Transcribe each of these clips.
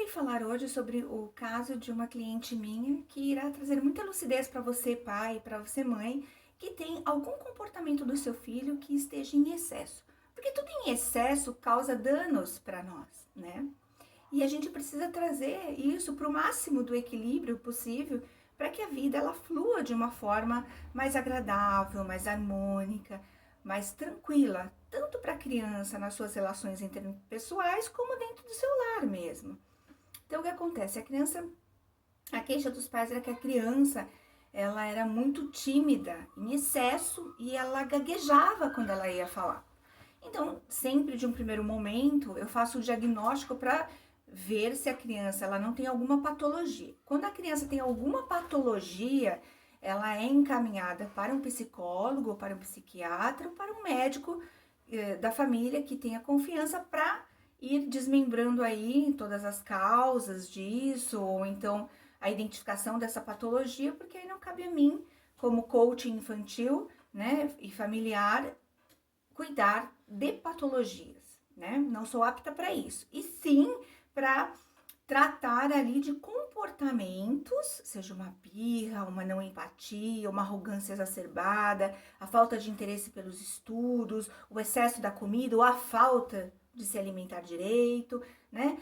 falar hoje sobre o caso de uma cliente minha que irá trazer muita lucidez para você, pai, para você, mãe, que tem algum comportamento do seu filho que esteja em excesso. Porque tudo em excesso causa danos para nós, né? E a gente precisa trazer isso para o máximo do equilíbrio possível para que a vida ela flua de uma forma mais agradável, mais harmônica, mais tranquila, tanto para a criança nas suas relações interpessoais como dentro do seu lar mesmo. Então, o que acontece? A queixa dos pais era que a criança, ela era muito tímida, em excesso, e ela gaguejava quando ela ia falar. Então, sempre de um primeiro momento, eu faço o diagnóstico para ver se a criança ela não tem alguma patologia. Quando a criança tem alguma patologia, ela é encaminhada para um psicólogo, para um psiquiatra, ou para um médico da família que tenha confiança para ir desmembrando aí todas as causas disso, ou então a identificação dessa patologia, porque aí não cabe a mim, como coach infantil, né, e familiar, cuidar de patologias, né? Não sou apta para isso. E sim para tratar ali de comportamentos, seja uma birra, uma não empatia, uma arrogância exacerbada, a falta de interesse pelos estudos, o excesso da comida ou a falta de se alimentar direito, né?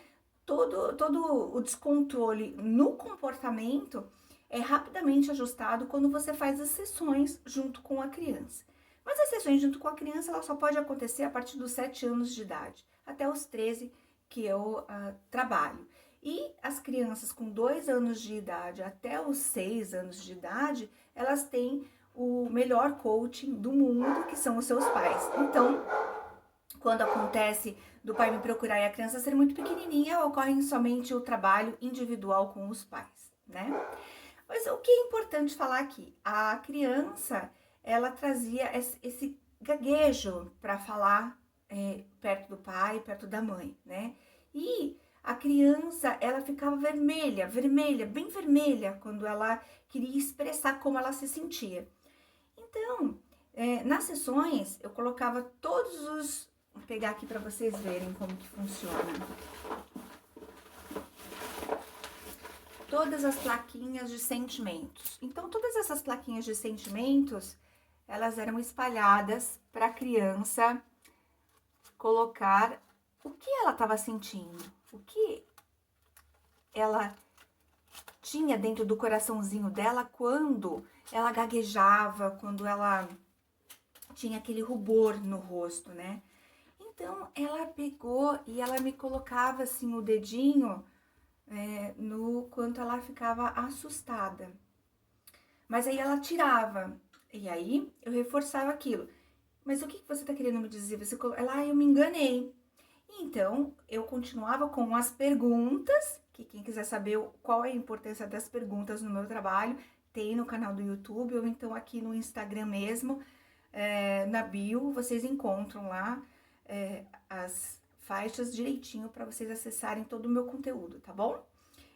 Todo o descontrole no comportamento é rapidamente ajustado quando você faz as sessões junto com a criança. Mas as sessões junto com a criança ela só pode acontecer a partir dos 7 anos de idade, até os 13 que eu trabalho. E as crianças com 2 anos de idade até os 6 anos de idade, elas têm o melhor coaching do mundo, que são os seus pais. Então, quando acontece do pai me procurar e a criança ser muito pequenininha, ocorre somente o trabalho individual com os pais, né? Mas o que é importante falar aqui? A criança, ela trazia esse gaguejo para falar perto do pai, perto da mãe, né? E a criança, ela ficava vermelha, bem vermelha, quando ela queria expressar como ela se sentia. Então, nas sessões, eu colocava todos os... Vou pegar aqui para vocês verem como que funciona. Todas as plaquinhas de sentimentos. Então, todas essas plaquinhas de sentimentos, elas eram espalhadas para a criança colocar o que ela estava sentindo, o que ela tinha dentro do coraçãozinho dela quando ela gaguejava, quando ela tinha aquele rubor no rosto, né? Então, ela pegou e ela me colocava assim o dedinho no quanto ela ficava assustada. Mas aí ela tirava, e aí eu reforçava aquilo. Mas o que você tá querendo me dizer? Ela, eu me enganei. Então, eu continuava com as perguntas, que quem quiser saber qual é a importância das perguntas no meu trabalho, tem no canal do YouTube, ou então aqui no Instagram mesmo, na bio, vocês encontram lá as faixas direitinho para vocês acessarem todo o meu conteúdo, tá bom?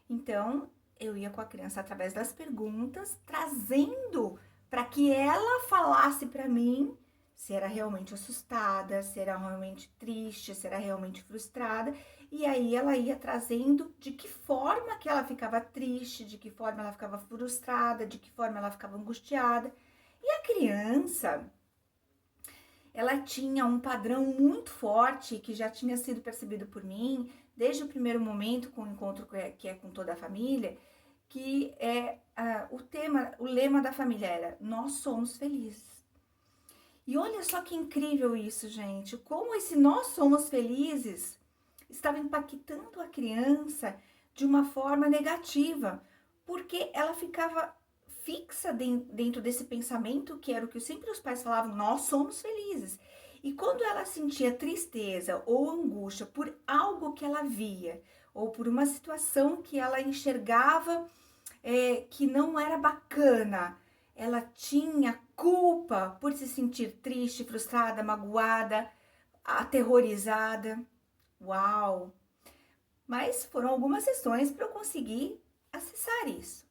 Então, eu ia com a criança através das perguntas, trazendo para que ela falasse para mim se era realmente assustada, se era realmente triste, se era realmente frustrada. E aí ela ia trazendo de que forma que ela ficava triste, de que forma ela ficava frustrada, de que forma ela ficava angustiada. E a criança, ela tinha um padrão muito forte que já tinha sido percebido por mim desde o primeiro momento com o encontro que é com toda a família, que é o lema da família era: nós somos felizes. E olha só que incrível isso, gente, como esse nós somos felizes estava impactando a criança de uma forma negativa, porque ela ficava fixa dentro desse pensamento que era o que sempre os pais falavam: nós somos felizes. E quando ela sentia tristeza ou angústia por algo que ela via, ou por uma situação que ela enxergava que não era bacana, ela tinha culpa por se sentir triste, frustrada, magoada, aterrorizada. Uau! Mas foram algumas sessões para eu conseguir acessar isso.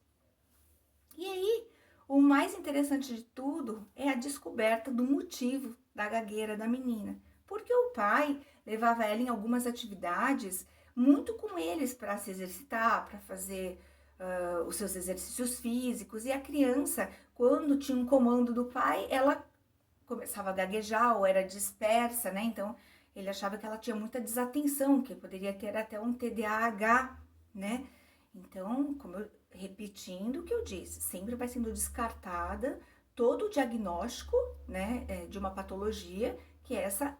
E aí, o mais interessante de tudo é a descoberta do motivo da gagueira da menina. Porque o pai levava ela em algumas atividades muito com eles para se exercitar, para fazer os seus exercícios físicos. E a criança, quando tinha um comando do pai, ela começava a gaguejar ou era dispersa, né? Então ele achava que ela tinha muita desatenção, que poderia ter até um TDAH, né? Então, repetindo o que eu disse, sempre vai sendo descartada todo o diagnóstico, né, de uma patologia, que essa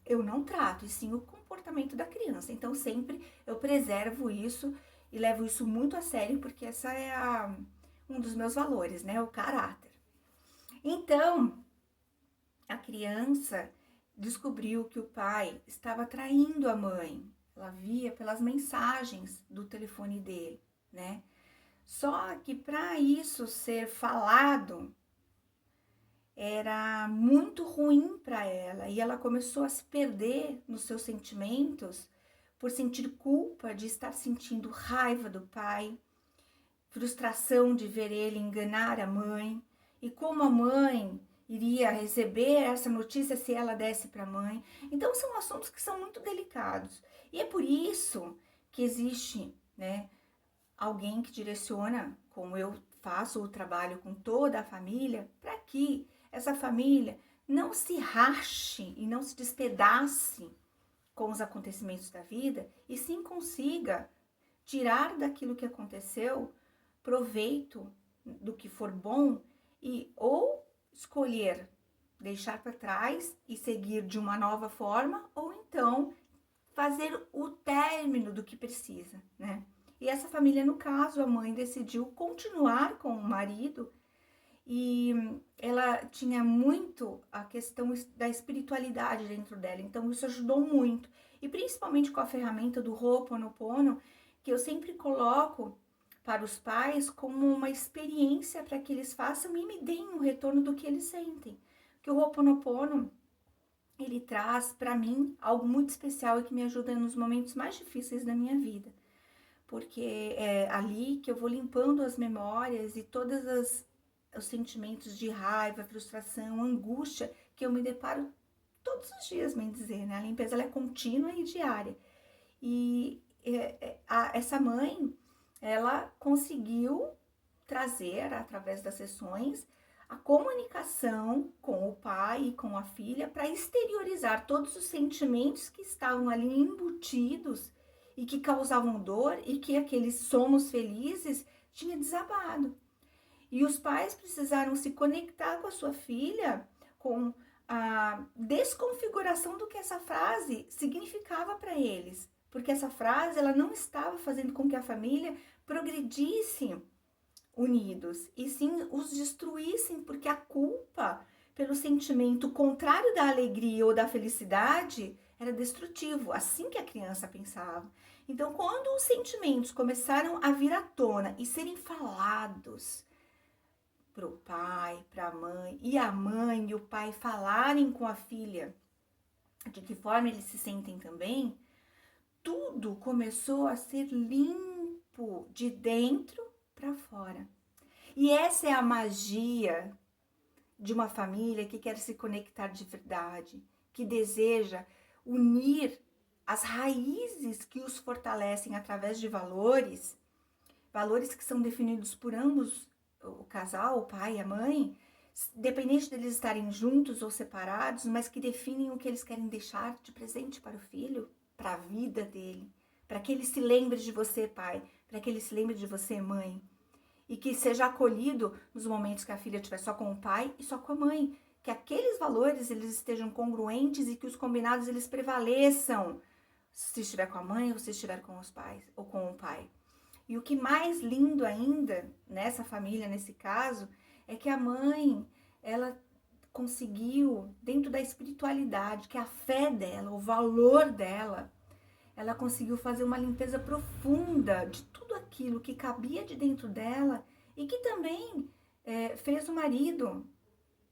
eu não trato, e sim o comportamento da criança. Então, sempre eu preservo isso e levo isso muito a sério, porque essa é um dos meus valores, né, o caráter. Então, a criança descobriu que o pai estava traindo a mãe. Ela via pelas mensagens do telefone dele, né? Só que para isso ser falado era muito ruim para ela e ela começou a se perder nos seus sentimentos por sentir culpa de estar sentindo raiva do pai, frustração de ver ele enganar a mãe e como a mãe iria receber essa notícia se ela desse para a mãe. Então são assuntos que são muito delicados e é por isso que existe, né, alguém que direciona, como eu faço o trabalho com toda a família, para que essa família não se rache e não se despedace com os acontecimentos da vida e sim consiga tirar daquilo que aconteceu proveito do que for bom e ou escolher deixar para trás e seguir de uma nova forma ou então fazer o término do que precisa, né? E essa família, no caso, a mãe decidiu continuar com o marido e ela tinha muito a questão da espiritualidade dentro dela, então isso ajudou muito. E principalmente com a ferramenta do Ho'oponopono, que eu sempre coloco para os pais como uma experiência para que eles façam e me deem um retorno do que eles sentem. Que o Ho'oponopono, ele traz para mim algo muito especial e que me ajuda nos momentos mais difíceis da minha vida. Porque é ali que eu vou limpando as memórias e todos os sentimentos de raiva, frustração, angústia que eu me deparo todos os dias, bem dizer, né? A limpeza ela é contínua e diária. E essa mãe, ela conseguiu trazer, através das sessões, a comunicação com o pai e com a filha para exteriorizar todos os sentimentos que estavam ali embutidos e que causavam dor e que aqueles somos felizes tinha desabado. E os pais precisaram se conectar com a sua filha com a desconfiguração do que essa frase significava para eles. Porque essa frase ela não estava fazendo com que a família progredisse unidos, e sim os destruíssem, porque a culpa pelo sentimento contrário da alegria ou da felicidade era destrutivo, assim que a criança pensava. Então, quando os sentimentos começaram a vir à tona e serem falados para o pai, para a mãe, e a mãe e o pai falarem com a filha de que forma eles se sentem também, tudo começou a ser limpo de dentro para fora. E essa é a magia de uma família que quer se conectar de verdade, que deseja unir as raízes que os fortalecem através de valores, valores que são definidos por ambos, o casal, o pai e a mãe, independente deles estarem juntos ou separados, mas que definem o que eles querem deixar de presente para o filho, para a vida dele, para que ele se lembre de você, pai, para que ele se lembre de você, mãe, e que seja acolhido nos momentos que a filha estiver só com o pai e só com a mãe, que aqueles valores eles estejam congruentes e que os combinados eles prevaleçam, se estiver com a mãe ou se estiver com os pais ou com o pai. E o que mais lindo ainda nessa família, nesse caso, é que a mãe, ela conseguiu, dentro da espiritualidade, que é a fé dela, o valor dela, ela conseguiu fazer uma limpeza profunda de tudo aquilo que cabia de dentro dela e que também fez o marido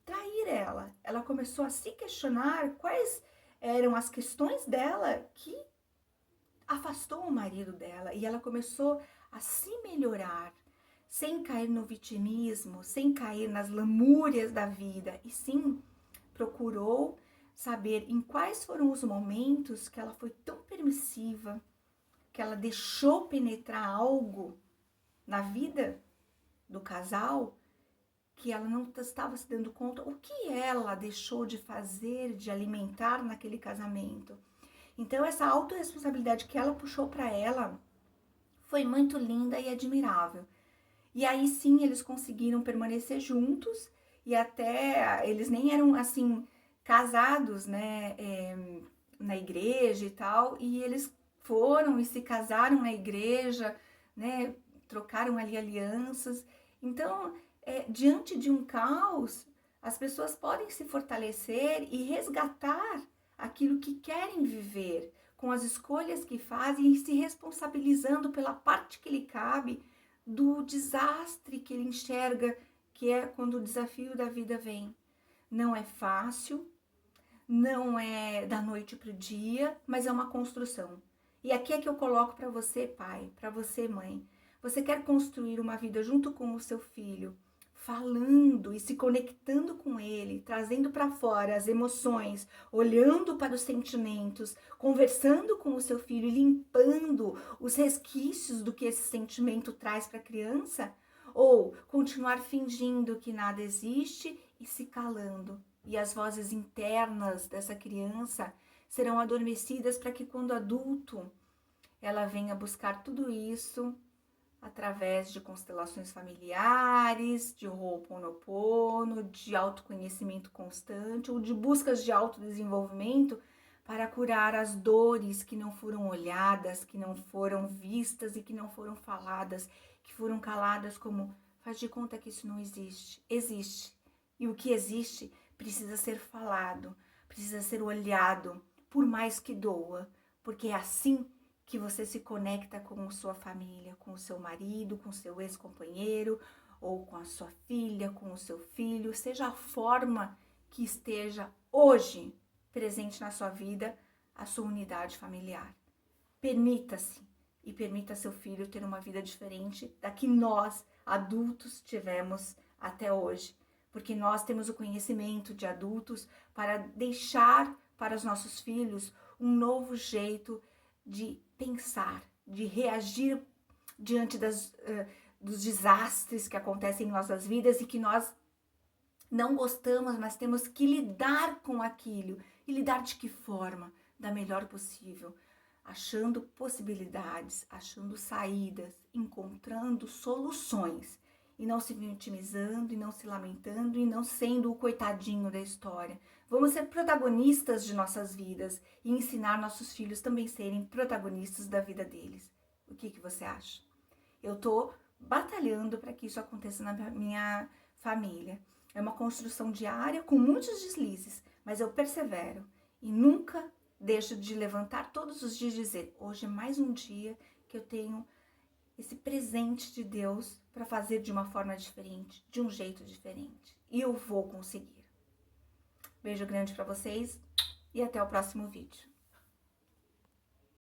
trair ela. Ela começou a se questionar quais eram as questões dela que afastou o marido dela e ela começou a se melhorar, sem cair no vitimismo, sem cair nas lamúrias da vida, e sim procurou saber em quais foram os momentos que ela foi tão permissiva que ela deixou penetrar algo na vida do casal que ela não estava se dando conta o que ela deixou de fazer, de alimentar naquele casamento. Então, essa autorresponsabilidade que ela puxou para ela foi muito linda e admirável. E aí sim, eles conseguiram permanecer juntos e até eles nem eram assim casados, né, na igreja e tal, e eles foram e se casaram na igreja, né, trocaram ali alianças. Então, diante de um caos, as pessoas podem se fortalecer e resgatar aquilo que querem viver, com as escolhas que fazem e se responsabilizando pela parte que lhe cabe do desastre que ele enxerga, que é quando o desafio da vida vem. Não é fácil, não é da noite para o dia, mas é uma construção. E aqui é que eu coloco para você, pai, para você, mãe. Você quer construir uma vida junto com o seu filho, falando e se conectando com ele, trazendo para fora as emoções, olhando para os sentimentos, conversando com o seu filho, limpando os resquícios do que esse sentimento traz para a criança? Ou continuar fingindo que nada existe e se calando? E as vozes internas dessa criança serão adormecidas para que quando adulto ela venha buscar tudo isso através de constelações familiares, de Ho'oponopono, de autoconhecimento constante ou de buscas de autodesenvolvimento para curar as dores que não foram olhadas, que não foram vistas e que não foram faladas, que foram caladas, como faz de conta que isso não existe. Existe. E o que existe precisa ser falado, precisa ser olhado, por mais que doa, porque é assim que você se conecta com a sua família, com o seu marido, com o seu ex-companheiro, ou com a sua filha, com o seu filho, seja a forma que esteja hoje presente na sua vida, a sua unidade familiar. Permita-se e permita seu filho ter uma vida diferente da que nós, adultos, tivemos até hoje. Porque nós temos o conhecimento de adultos para deixar para os nossos filhos um novo jeito de pensar, de reagir diante dos desastres que acontecem em nossas vidas e que nós não gostamos, mas temos que lidar com aquilo. E lidar de que forma? Da melhor possível, achando possibilidades, achando saídas, encontrando soluções. E não se vitimizando, e não se lamentando, e não sendo o coitadinho da história. Vamos ser protagonistas de nossas vidas e ensinar nossos filhos também serem protagonistas da vida deles. O que você acha? Eu tô batalhando para que isso aconteça na minha família. É uma construção diária com muitos deslizes, mas eu persevero e nunca deixo de levantar todos os dias e dizer: hoje é mais um dia que eu tenho esse presente de Deus para fazer de uma forma diferente, de um jeito diferente. E eu vou conseguir. Beijo grande para vocês e até o próximo vídeo.